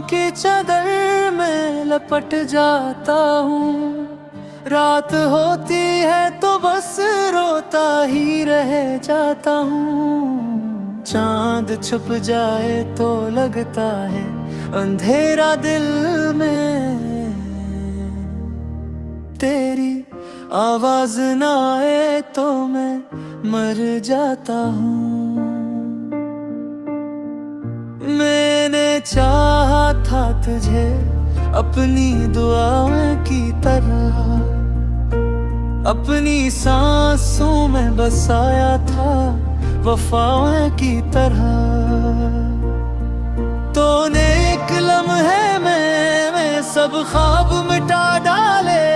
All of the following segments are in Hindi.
की चादर में लपट जाता हूँ। रात होती है तो बस रोता ही रह जाता हूँ। चांद छुप जाए तो लगता है अंधेरा दिल में। तेरी आवाज ना आए तो मैं मर जाता हूँ। मैंने चाहा था तुझे अपनी दुआओं की तरह, अपनी सांसों में बसाया था वफाओं की तरह। तूने एक लम्हे में सब ख्वाब मिटा डाले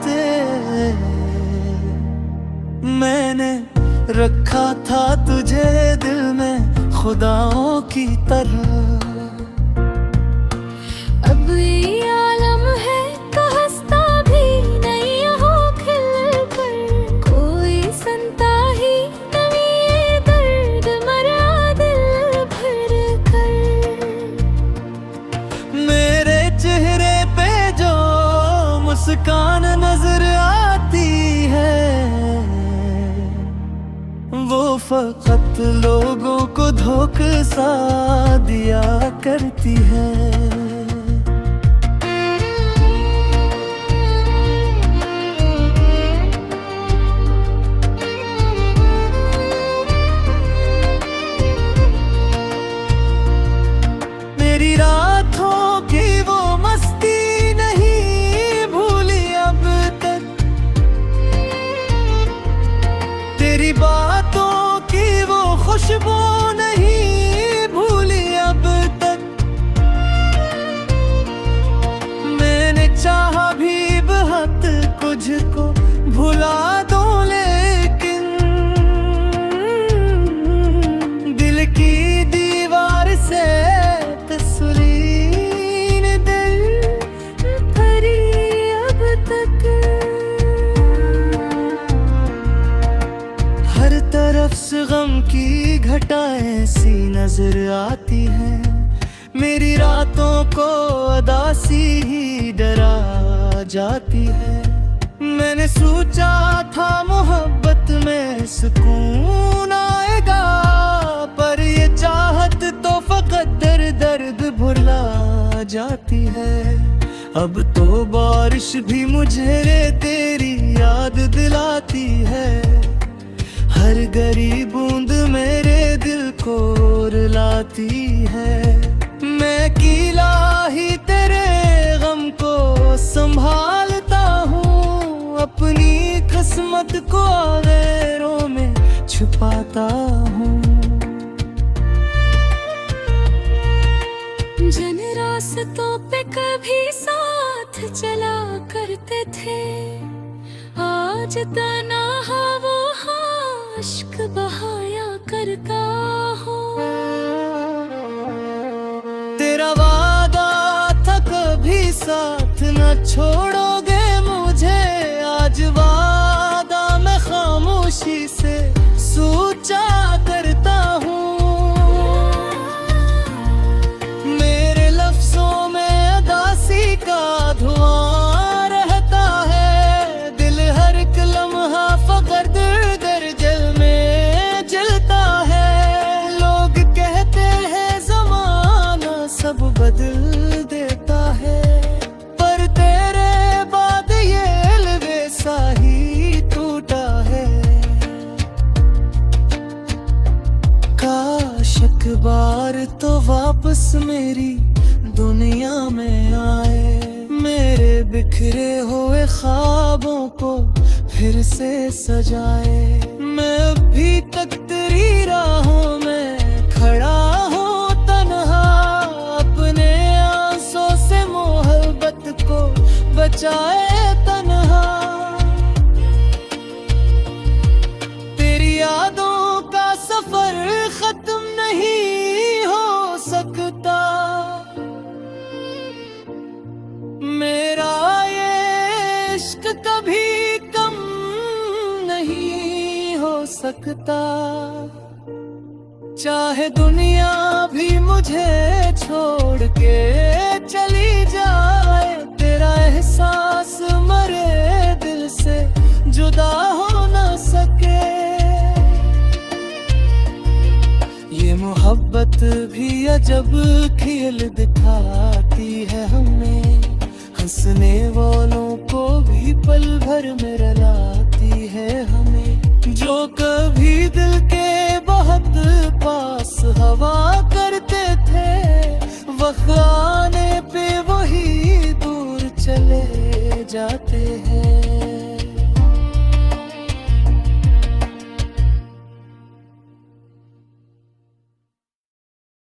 थे। मैंने रखा था तुझे दिल में खुदाओं की तरह। अब ये आलम है तो हंसता भी नहीं हो खिल कर। कोई सुनता ही नहीं ये दर्द मरा दिल भर कर। मेरे चेहरे पे जो मुस्कान नजर आती है वो फकत लोगों को धोखा सा दिया करती है। मेरी रातों की वो मस्ती नहीं भूली अब तक। तेरी बातों की वो खुशबू नहीं भूली अब तक। मैंने चाहा भी बहुत कुछ को भुला दूं लेकिन दिल की दीवार से तस्वीर दिल भरी अब तक। हर तरफ से गम की घटाएं सी नजर आती है। मेरी रातों को उदासी ही डरा जाती है। मैंने सोचा था मोहब्बत में सुकून आएगा, पर ये चाहत तो फकत दर्द भुला जाती है। अब तो बारिश भी मुझे तेरी याद दिलाती है। हर गरीब बूंद मेरे दिल को रुलाती है। मैं अकेला ही तेरे गम को संभालता हूँ, अपनी किस्मत को गैरों में छुपाता हूँ। जिन रास्तों पे कभी साथ चला करते थे आज तन्हा वो अश्क बहाया करता हूँ। तेरा वादा था कभी साथ न छोड़ोगे मुझे। आज वादा मैं खामोशी से सोचा करता हूँ। मेरे लफ्जों में उदासी का धुआं रहता है। दिल हर एक लम्हा फकर दर जल में जलता है। लोग कहते हैं ज़माना सब बदल देता है, पर तेरे बाद ये अलविदा ही टूटा है। काश एक बार तो वापस मेरी दुनिया में आए। मेरे बिखरे हुए ख्वाबों को फिर से सजाए। मैं अभी तक तेरी राहों में खड़ा हूँ तन्हा, अपने आंसों से मोहब्बत को बचाए तन्हा। तेरी यादों का सफर खत्म नहीं हो सकता। मेरा ये इश्क कभी कम नहीं हो सकता। चाहे दुनिया भी मुझे छोड़ के मोहब्बत भी अजब खेल दिखाती है हमें, हंसने वालों को भी पल भर में रुलाती है हमें। जो कभी दिल के बहुत पास हवा करते थे, वह